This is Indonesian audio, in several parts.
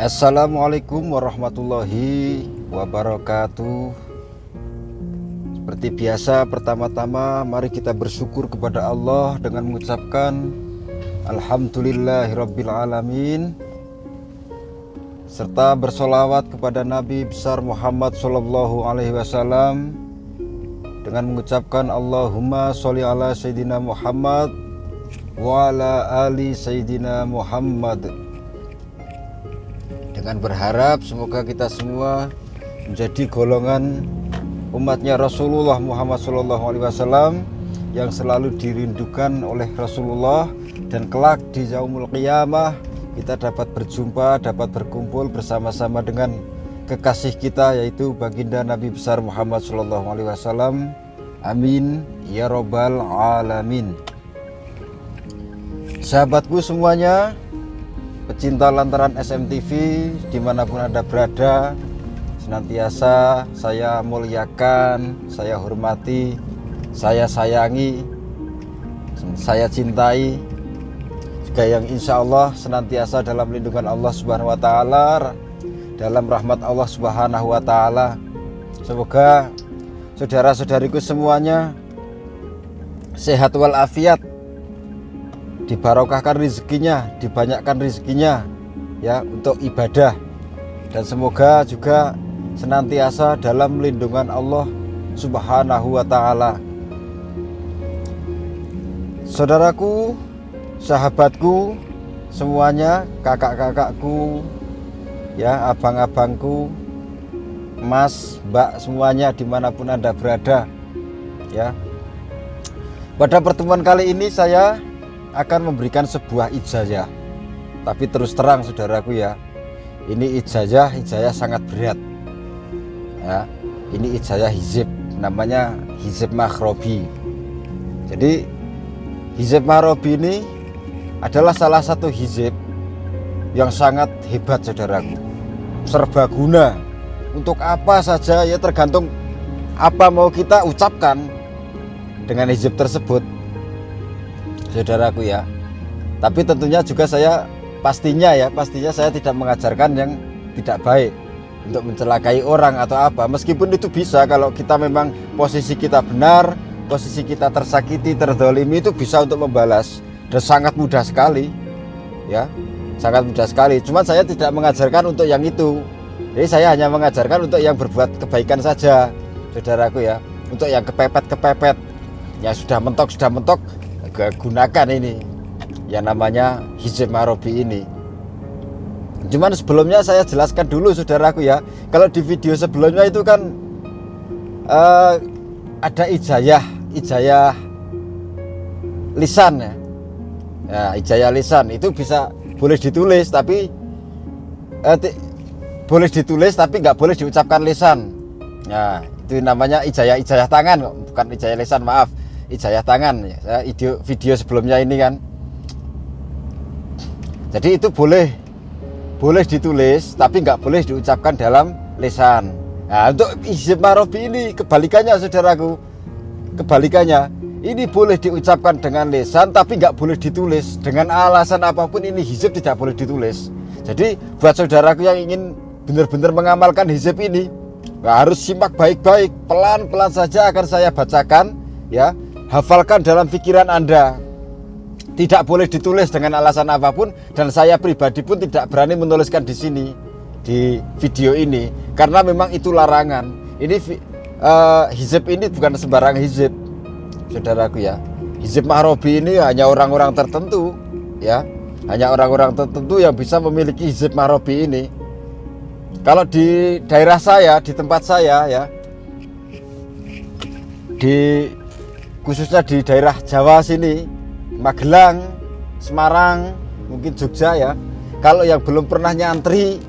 Assalamualaikum warahmatullahi wabarakatuh. Seperti biasa, pertama-tama mari kita bersyukur kepada Allah dengan mengucapkan Alhamdulillahirabbil alamin, serta bersolawat kepada Nabi besar Muhammad sallallahu alaihi wasallam dengan mengucapkan Allahumma sholli ala Sayyidina Muhammad wa ala ali Sayyidina Muhammad, dengan berharap semoga kita semua menjadi golongan umatnya Rasulullah Muhammad SAW yang selalu dirindukan oleh Rasulullah, dan kelak di yaumul qiyamah kita dapat berjumpa, dapat berkumpul bersama-sama dengan kekasih kita, yaitu baginda Nabi besar Muhammad SAW. Amin ya robbal alamin. Sahabatku semuanya, pecinta lantaran SMTV dimanapun Anda berada, senantiasa saya muliakan, saya hormati, saya sayangi, saya cintai, juga yang insya Allah senantiasa dalam lindungan Allah Subhanahu wa Ta'ala, dalam rahmat Allah Subhanahu wa Ta'ala. Semoga saudara-saudariku semuanya sehat walafiat, dibarokahkan rezekinya, dibanyakkan rezekinya ya untuk ibadah, dan semoga juga senantiasa dalam lindungan Allah Subhanahu wa Ta'ala. Saudaraku, sahabatku semuanya, kakak-kakakku ya, abang-abangku, mas, mbak, semuanya dimanapun Anda berada ya. Pada pertemuan kali ini saya akan memberikan sebuah ijazah. Tapi terus terang saudaraku ya, ini ijazah sangat berat ya. Ini ijazah hizib, namanya hizib maghrobi. Jadi hizib maghrobi ini adalah salah satu hizib yang sangat hebat saudaraku, serbaguna untuk apa saja ya, tergantung apa mau kita ucapkan dengan hizib tersebut saudaraku ya. Tapi tentunya juga saya pastinya saya tidak mengajarkan yang tidak baik untuk mencelakai orang atau apa. Meskipun itu bisa, kalau kita memang posisi kita benar, posisi kita tersakiti, terdolimi, itu bisa untuk membalas, dan sangat mudah sekali ya, sangat mudah sekali. Cuma saya tidak mengajarkan untuk yang itu. Jadi saya hanya mengajarkan untuk yang berbuat kebaikan saja saudaraku ya. Untuk yang kepepet, yang sudah mentok gunakan ini yang namanya hizib maghrobi ini. Cuman sebelumnya saya jelaskan dulu saudaraku ya, kalau di video sebelumnya itu kan ada ijazah lisan ya. Nah, ijazah lisan itu boleh ditulis tapi nggak boleh diucapkan lisan. Nah, itu namanya ijazah tangan, bukan ijazah lisan, maaf. Ijazah tangan ya, video sebelumnya ini kan. Jadi itu boleh ditulis tapi nggak boleh diucapkan dalam lisan. Nah, untuk hizib maghrobi ini kebalikannya saudaraku, kebalikannya. Ini boleh diucapkan dengan lisan tapi nggak boleh ditulis. Dengan alasan apapun ini hizib tidak boleh ditulis. Jadi buat saudaraku yang ingin benar-benar mengamalkan hizib ini, harus simak baik-baik, pelan-pelan saja akan saya bacakan ya. Hafalkan dalam pikiran Anda. Tidak boleh ditulis dengan alasan apapun, dan saya pribadi pun tidak berani menuliskan di sini di video ini karena memang itu larangan. Ini hizib ini bukan sembarang hizib saudaraku ya. Hizib maghrobi ini hanya orang-orang tertentu ya, hanya orang-orang tertentu yang bisa memiliki hizib maghrobi ini. Kalau di daerah saya, di tempat saya ya, khususnya di daerah Jawa sini, Magelang, Semarang, mungkin Jogja ya. Kalau yang belum pernah nyantri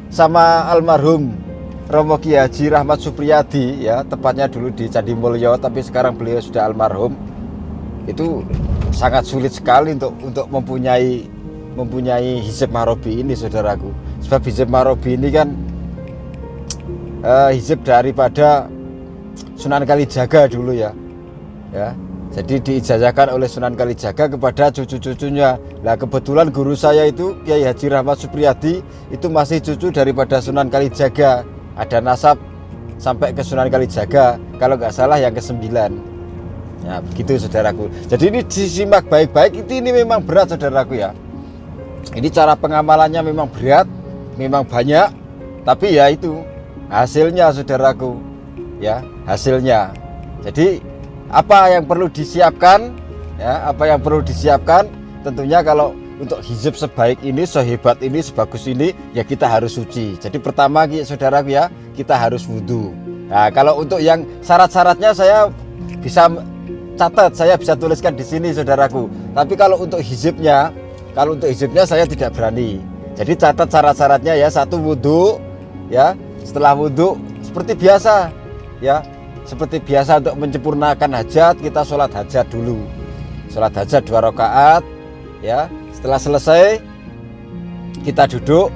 sama almarhum Romo Kiai Haji Rahmat Supriyadi ya, tepatnya dulu di Candi Mulyo, tapi sekarang beliau sudah almarhum. Itu sangat sulit sekali untuk mempunyai hizib maghrobi ini saudaraku. Sebab hizib maghrobi ini kan hizib daripada Sunan Kalijaga dulu ya. Jadi diijazahkan oleh Sunan Kalijaga kepada cucu-cucunya. Nah kebetulan guru saya itu Kiai Haji Rahmat Supriyadi itu masih cucu daripada Sunan Kalijaga. Ada nasab sampai ke Sunan Kalijaga, kalau nggak salah yang ke-9. Ya begitu saudaraku. Jadi ini disimak baik-baik, ini memang berat saudaraku ya. Ini cara pengamalannya memang berat, memang banyak, tapi ya itu hasilnya saudaraku. Ya hasilnya. Jadi apa yang perlu disiapkan, ya, apa yang perlu disiapkan, tentunya kalau untuk hizib sebaik ini, sehebat ini, sebagus ini, ya kita harus suci. Jadi pertama saudaraku ya, kita harus wudhu. Nah kalau untuk yang syarat-syaratnya saya bisa catat, saya bisa tuliskan di sini saudaraku. Tapi kalau untuk hizibnya saya tidak berani. Jadi catat syarat-syaratnya ya, 1 wudhu, ya, setelah wudhu seperti biasa, ya. Seperti biasa untuk menyempurnakan hajat, kita sholat hajat dulu. Sholat hajat 2 rakaat, ya. Setelah selesai kita duduk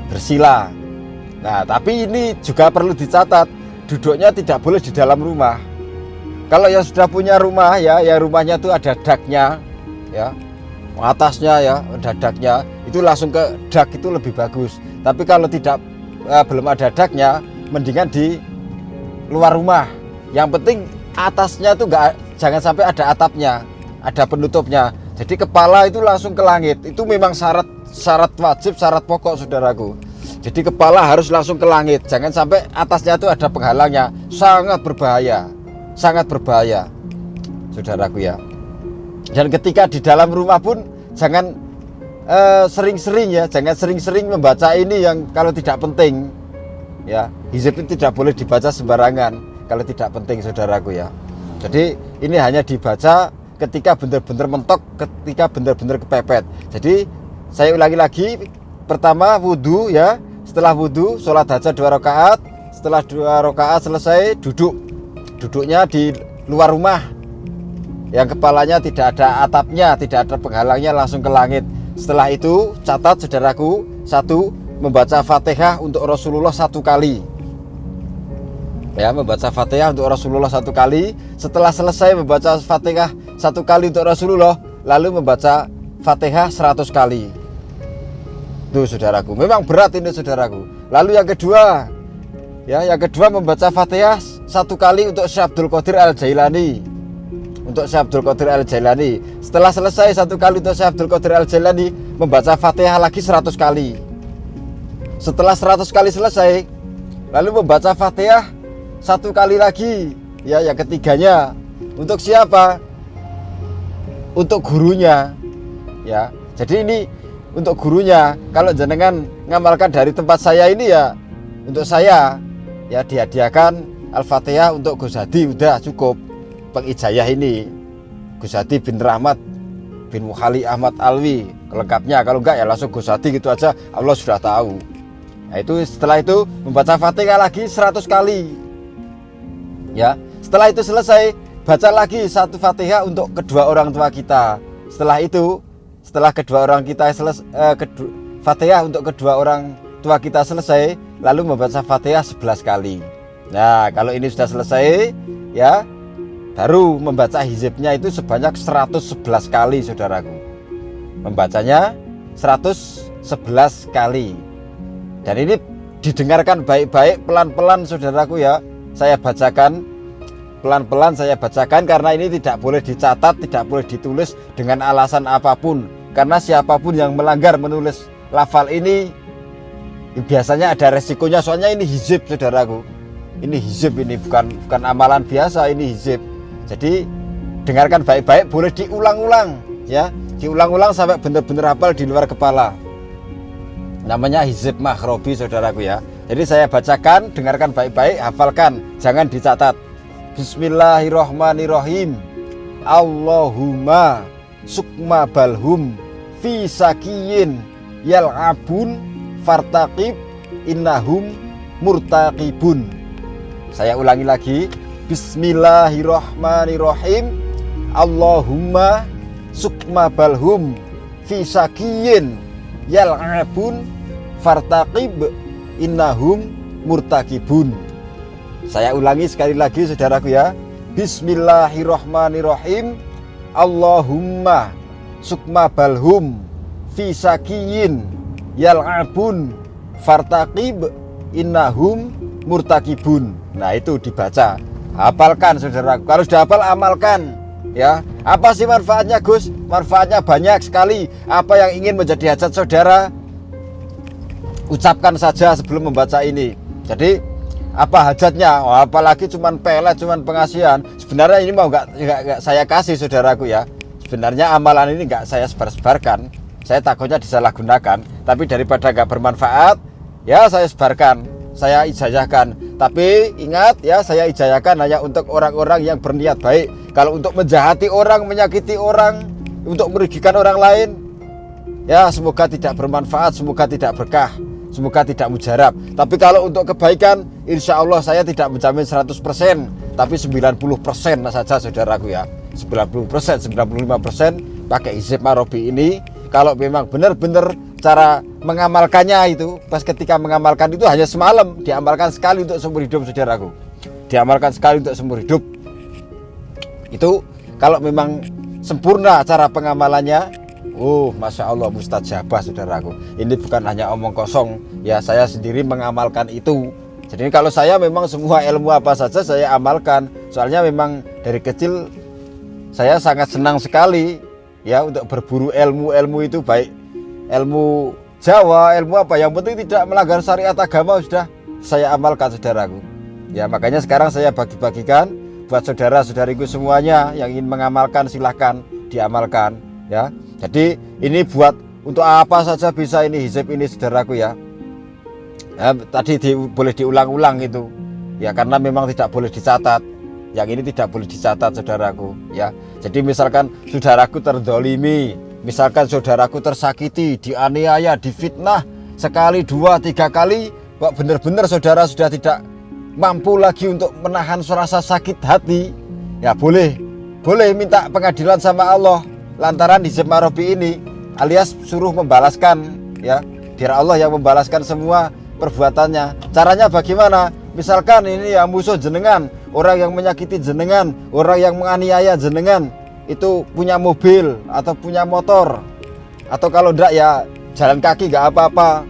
bersila. Nah tapi ini juga perlu dicatat, duduknya tidak boleh di dalam rumah. Kalau yang sudah punya rumah ya, yang rumahnya itu ada daknya, ya, atasnya ya ada daknya, itu langsung ke dak itu lebih bagus. Tapi kalau tidak belum ada daknya, mendingan di luar rumah. Yang penting atasnya tuh jangan sampai ada atapnya, ada penutupnya. Jadi kepala itu langsung ke langit. Itu memang syarat wajib, syarat pokok saudaraku. Jadi kepala harus langsung ke langit, jangan sampai atasnya itu ada penghalangnya. Sangat berbahaya saudaraku ya. Dan ketika di dalam rumah pun jangan sering-sering ya, jangan sering-sering membaca ini yang kalau tidak penting. Ya, hizib itu tidak boleh dibaca sembarangan kalau tidak penting saudaraku ya. Jadi ini hanya dibaca ketika benar-benar mentok, ketika benar-benar kepepet. Jadi saya ulangi lagi, pertama wudhu ya, setelah wudhu sholat hajat 2 rakaat, setelah 2 rakaat selesai duduknya di luar rumah, yang kepalanya tidak ada atapnya, tidak ada penghalangnya, langsung ke langit. Setelah itu catat saudaraku, 1, membaca Fatihah untuk Rasulullah 1 kali. Ya, membaca Fatihah untuk Rasulullah 1 kali. Setelah selesai membaca Fatihah 1 kali untuk Rasulullah, lalu membaca Fatihah 100 kali. Tuh saudaraku, memang berat ini saudaraku. Lalu yang kedua, ya, yang kedua membaca Fatihah 1 kali untuk Syekh Abdul Qadir Al-Jailani. Untuk Syekh Abdul Qadir Al-Jailani. Setelah selesai 1 kali untuk Syekh Abdul Qadir Al-Jailani, membaca Fatihah lagi 100 kali. Setelah 100 kali selesai, lalu membaca Fatihah 1 kali lagi, ya, yang ketiganya. Untuk siapa? Untuk gurunya, ya. Jadi ini untuk gurunya. Kalau jenengan ngamalkan dari tempat saya ini ya, untuk saya ya dihadiahkan Al-Fatihah untuk Gus Hadi, udah cukup pengijayah ini. Gus Hadi bin Rahmat bin Muhali Ahmad Alwi lengkapnya. Kalau enggak ya langsung Gus Hadi gitu aja, Allah sudah tahu. Nah, itu setelah itu membaca Fatihah lagi 100 kali. Ya, setelah itu selesai, baca lagi 1 Fatihah untuk kedua orang tua kita. Setelah itu, setelah kedua orang kita Fatihah untuk kedua orang tua kita selesai, lalu membaca Fatihah 11 kali. Nah, kalau ini sudah selesai, ya, baru membaca hizibnya itu sebanyak 111 kali saudaraku. Membacanya 111 kali. Dan ini didengarkan baik-baik, pelan-pelan saudaraku ya. Saya bacakan pelan-pelan, saya bacakan karena ini tidak boleh dicatat, tidak boleh ditulis dengan alasan apapun. Karena siapapun yang melanggar menulis lafal ini biasanya ada resikonya, soalnya ini hizib saudaraku. Ini hizib, ini bukan amalan biasa, ini hizib. Jadi dengarkan baik-baik, boleh diulang-ulang ya. Diulang-ulang sampai benar-benar hafal di luar kepala. Namanya hizib makhrobi saudaraku ya. Jadi saya bacakan, dengarkan baik-baik, hafalkan, jangan dicatat. Bismillahirrahmanirrahim. Allahumma sukma balhum fi sakiyin yal'abun fartaqib innahum murtaqibun. Saya ulangi lagi. Bismillahirrahmanirrahim. Allahumma sukma balhum fi sakiyin yal'abun fartaqib innahum murtaqibun. Saya ulangi sekali lagi saudaraku ya. Bismillahirrahmanirrahim. Allahumma sukma balhum fi sakiyin yal'abun fartaqib innahum murtakibun. Nah, itu dibaca, hafalkan saudaraku. Kalau sudah hafal, amalkan ya. Apa sih manfaatnya, Gus? Manfaatnya banyak sekali. Apa yang ingin menjadi hajat saudara, ucapkan saja sebelum membaca ini. Jadi apa hajatnya? Oh, apalagi cuman pelet, cuman pengasihan. Sebenarnya ini mau nggak saya kasih saudaraku ya. Sebenarnya amalan ini nggak saya sebar-sebarkan. Saya takutnya disalahgunakan. Tapi daripada nggak bermanfaat, ya saya sebarkan, saya ijazahkan. Tapi ingat ya, saya ijazahkan hanya untuk orang-orang yang berniat baik. Kalau untuk menjahati orang, menyakiti orang, untuk merugikan orang lain, ya semoga tidak bermanfaat, semoga tidak berkah, semoga tidak mujarab. Tapi kalau untuk kebaikan, insya Allah saya tidak menjamin 100%, tapi 90% saja saudaraku ya. 90%, 95% pakai hizib marobi ini. Kalau memang benar-benar cara mengamalkannya itu, pas ketika mengamalkan itu hanya semalam, diamalkan sekali untuk seumur hidup saudaraku. Diamalkan sekali untuk seumur hidup. Itu kalau memang sempurna cara pengamalannya, Masya Allah mustajabah saudaraku. Ini bukan hanya omong kosong ya, saya sendiri mengamalkan itu. Jadi kalau saya memang semua ilmu apa saja saya amalkan. Soalnya memang dari kecil saya sangat senang sekali ya untuk berburu ilmu-ilmu itu, baik ilmu Jawa, ilmu apa, yang penting tidak melanggar syariat agama sudah saya amalkan saudaraku. Ya makanya sekarang saya bagi-bagikan buat saudara-saudariku semuanya yang ingin mengamalkan, silahkan diamalkan ya. Jadi ini buat untuk apa saja bisa ini hizib ini saudaraku ya. Tadi boleh diulang-ulang itu ya, karena memang tidak boleh dicatat. Yang ini tidak boleh dicatat saudaraku ya. Jadi misalkan saudaraku terdolimi, misalkan saudaraku tersakiti, dianiaya, difitnah sekali, dua, tiga kali, kok benar-benar saudara sudah tidak mampu lagi untuk menahan rasa sakit hati, ya boleh minta pengadilan sama Allah lantaran hizib marobi ini, alias suruh membalaskan ya, biar Allah yang membalaskan semua perbuatannya. Caranya bagaimana? Misalkan ini ya musuh jenengan, orang yang menyakiti jenengan, orang yang menganiaya jenengan itu punya mobil atau punya motor, atau kalau enggak ya jalan kaki nggak apa-apa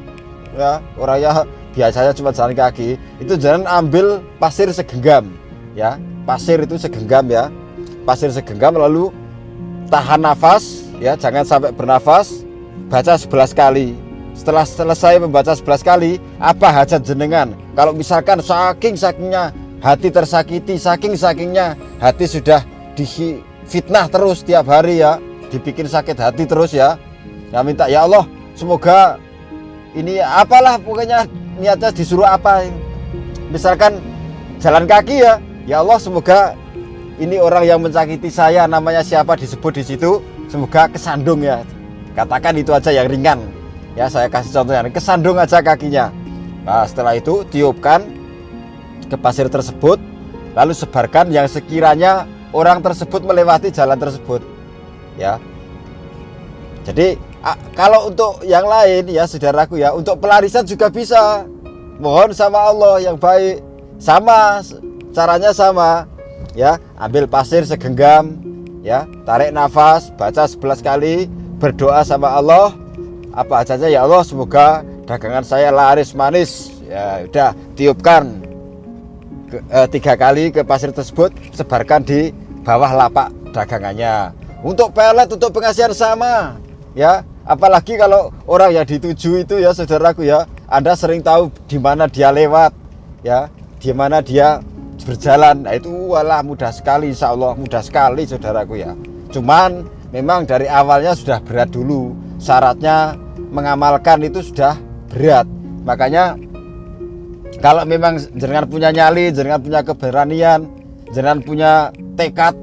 ya, orangnya biasanya cuma jalan kaki, itu jangan ambil pasir segenggam ya, pasir itu segenggam ya, pasir segenggam, lalu tahan nafas ya, jangan sampai bernafas, baca 11 kali. Setelah selesai membaca 11 kali, apa hajat jenengan? Kalau misalkan saking-sakingnya hati tersakiti, saking-sakingnya hati sudah difitnah terus tiap hari ya, dibikin sakit hati terus ya, ya minta ya Allah semoga ini apalah pokoknya niatnya disuruh apa, misalkan jalan kaki ya, ya Allah semoga ini orang yang menyakiti saya namanya siapa disebut di situ, semoga kesandung ya, katakan itu aja yang ringan ya, saya kasih contohnya kesandung aja kakinya. Nah setelah itu tiupkan ke pasir tersebut, lalu sebarkan yang sekiranya orang tersebut melewati jalan tersebut ya. Jadi kalau untuk yang lain ya saudaraku ya, untuk pelarisan juga bisa, mohon sama Allah yang baik, sama caranya sama ya, ambil pasir segenggam ya, tarik nafas, baca 11 kali, berdoa sama Allah apa aja ya, Allah semoga dagangan saya laris manis ya, udah tiupkan 3 kali ke pasir tersebut, sebarkan di bawah lapak dagangannya. Untuk pelet, untuk pengasihan sama ya, apalagi kalau orang yang dituju itu ya saudaraku ya, Anda sering tahu di mana dia lewat ya, di mana dia berjalan. Nah itu walah mudah sekali, insya Allah mudah sekali saudaraku ya. Cuman memang dari awalnya sudah berat dulu, syaratnya mengamalkan itu sudah berat. Makanya kalau memang jenengan punya nyali, jenengan punya keberanian, jenengan punya tekad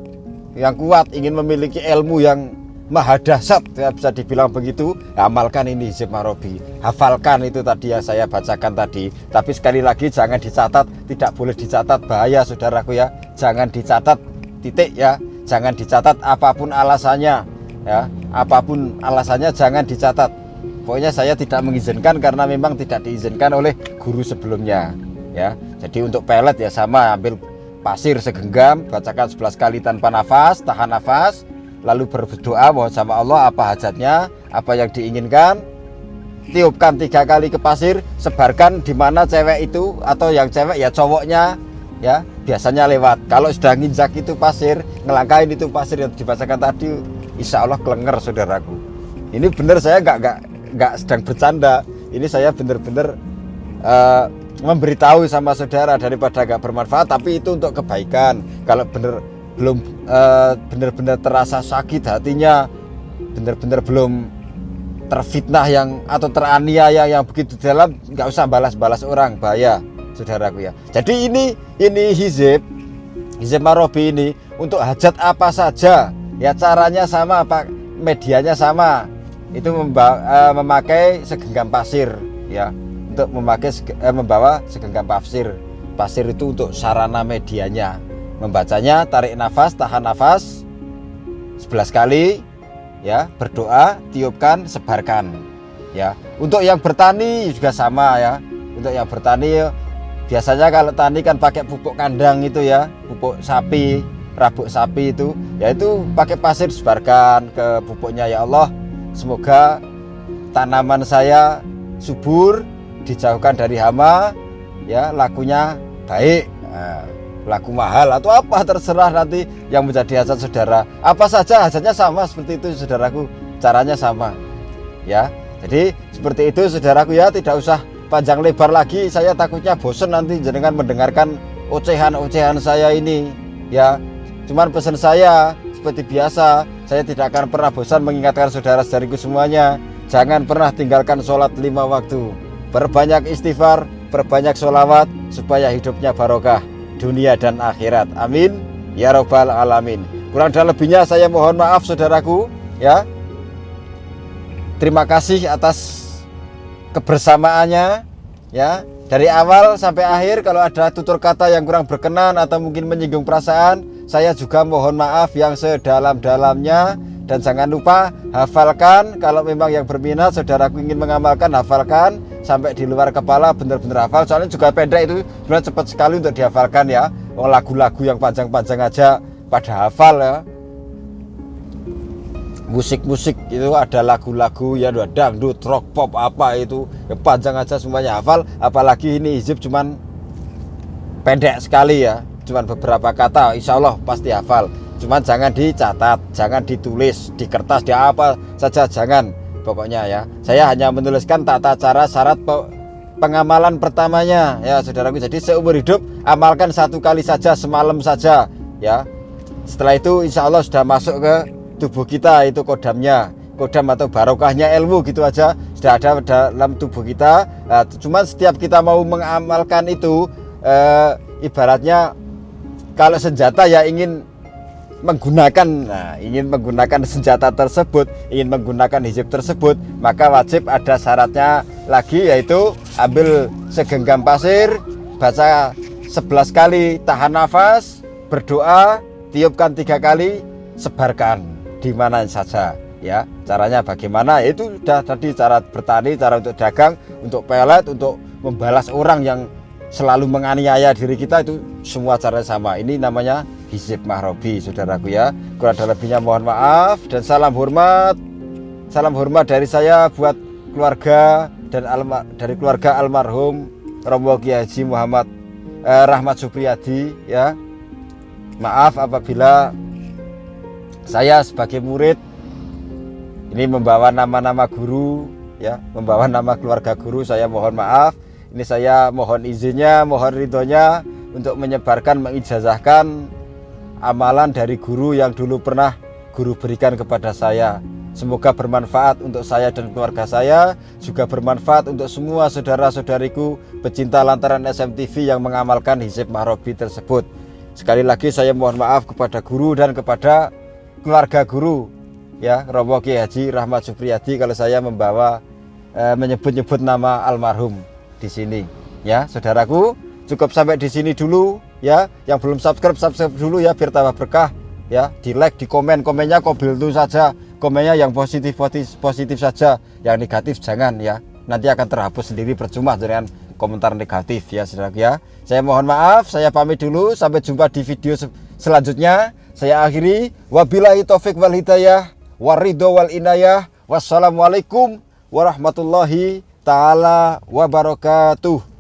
yang kuat, ingin memiliki ilmu yang maha dahsyat ya, bisa dibilang begitu, amalkan ini hizib marobi, hafalkan itu tadi yang saya bacakan tadi. Tapi sekali lagi jangan dicatat, tidak boleh dicatat, bahaya saudaraku ya, jangan dicatat titik ya, jangan dicatat apapun alasannya ya, apapun alasannya jangan dicatat. Pokoknya saya tidak mengizinkan karena memang tidak diizinkan oleh guru sebelumnya ya. Jadi untuk pelet ya sama, ambil pasir segenggam, bacakan 11 kali tanpa nafas, tahan nafas, lalu berdoa mohon sama Allah apa hajatnya, apa yang diinginkan. Tiupkan 3 kali ke pasir, sebarkan di mana cewek itu, atau yang cewek ya cowoknya ya, biasanya lewat. Kalau sudah nginjak itu pasir, ngelangkain itu pasir yang dibacakan tadi, insya Allah kelenger saudaraku. Ini benar, saya nggak sedang bercanda. Ini saya benar-benar memberitahu sama saudara, daripada gak bermanfaat, tapi itu untuk kebaikan. Kalau belum benar-benar terasa sakit hatinya, benar-benar belum terfitnah atau teraniaya yang begitu dalam, nggak usah balas-balas orang, bahaya saudaraku ya. Jadi ini hizib marobi ini untuk hajat apa saja ya, caranya sama, apa medianya sama, itu memakai segenggam pasir ya. Untuk membawa segenggam pasir itu untuk sarana medianya. Membacanya tarik nafas, tahan nafas 11 kali ya, berdoa, tiupkan, sebarkan ya. Untuk yang bertani juga sama ya. Untuk yang bertani biasanya kalau tani kan pakai pupuk kandang itu ya, pupuk sapi, rabuk sapi itu ya, itu pakai pasir disebarkan ke pupuknya. Ya Allah, semoga tanaman saya subur, dijauhkan dari hama ya, lakunya baik, laku mahal atau apa, terserah nanti yang menjadi hajat saudara. Apa saja hajatnya sama seperti itu saudaraku, caranya sama ya. Jadi seperti itu saudaraku ya, tidak usah panjang lebar lagi, saya takutnya bosan nanti jenengan mendengarkan ocehan saya ini ya. Cuman pesan saya seperti biasa, saya tidak akan pernah bosan mengingatkan saudara-saudariku semuanya, jangan pernah tinggalkan sholat 5 waktu. Perbanyak istighfar, perbanyak sholawat, supaya hidupnya barokah dunia dan akhirat. Amin ya robbal alamin. Kurang dan lebihnya saya mohon maaf saudaraku ya. Terima kasih atas kebersamaannya ya, dari awal sampai akhir. Kalau ada tutur kata yang kurang berkenan atau mungkin menyinggung perasaan, saya juga mohon maaf yang sedalam-dalamnya. Dan jangan lupa hafalkan, kalau memang yang berminat saudaraku ingin mengamalkan, hafalkan sampai di luar kepala, benar-benar hafal. Soalnya juga pendek itu sebenarnya cepat sekali untuk dihafalkan ya. Lagu-lagu yang panjang-panjang aja pada hafal ya. Musik-musik itu ada lagu-lagu ya, dangdut, rock, pop, apa itu ya, panjang aja semuanya hafal. Apalagi ini hizib cuman pendek sekali ya, cuman beberapa kata, insya Allah pasti hafal. Cuman jangan dicatat, jangan ditulis di kertas, di apa saja jangan. Pokoknya ya, saya hanya menuliskan tata cara syarat pengamalan pertamanya ya saudaraku. Jadi seumur hidup amalkan 1 kali saja, semalam saja ya. Setelah itu insya Allah sudah masuk ke tubuh kita, itu kodamnya, kodam atau barokahnya ilmu gitu aja sudah ada dalam tubuh kita. Cuman setiap kita mau mengamalkan itu ibaratnya kalau senjata ya, ingin menggunakan senjata tersebut, ingin menggunakan hizib tersebut, maka wajib ada syaratnya lagi, yaitu ambil segenggam pasir, baca 11 kali, tahan nafas, berdoa, tiupkan 3 kali, sebarkan di mana saja ya. Caranya bagaimana? Itu sudah tadi, cara bertani, cara untuk dagang, untuk pelet, untuk membalas orang yang selalu menganiaya diri kita, itu semua caranya sama. Ini namanya hizib mahrobi saudaraku ya. Kurang dan lebihnya mohon maaf dan salam hormat. Salam hormat dari saya buat keluarga dan dari keluarga almarhum Romo Kiai Haji Muhammad Rahmat Supriyadi ya. Maaf apabila saya sebagai murid ini membawa nama-nama guru ya, membawa nama keluarga guru, saya mohon maaf. Ini saya mohon izinnya, mohon ridhonya untuk menyebarkan, mengijazahkan amalan dari guru yang dulu pernah guru berikan kepada saya. Semoga bermanfaat untuk saya dan keluarga saya, juga bermanfaat untuk semua saudara-saudariku pecinta lantaran SMTV yang mengamalkan hizib mahrobi tersebut. Sekali lagi saya mohon maaf kepada guru dan kepada keluarga guru ya, Romo Kiai Haji Rahmat Supriyadi, kalau saya membawa menyebut-nyebut nama almarhum di sini ya saudaraku. Cukup sampai di sini dulu ya. Yang belum subscribe dulu ya, biar tambah berkah ya. Di like, di komennya kobiltu saja, komennya yang positif saja, yang negatif jangan ya, nanti akan terhapus sendiri, percuma jangan komentar negatif ya saudaraku ya. Saya mohon maaf, saya pamit dulu, sampai jumpa di video selanjutnya. Saya akhiri, wabillahi taufik wal hidayah, waridho wal inayah. Wassalamualaikum warahmatullahi taala wabarakatuh.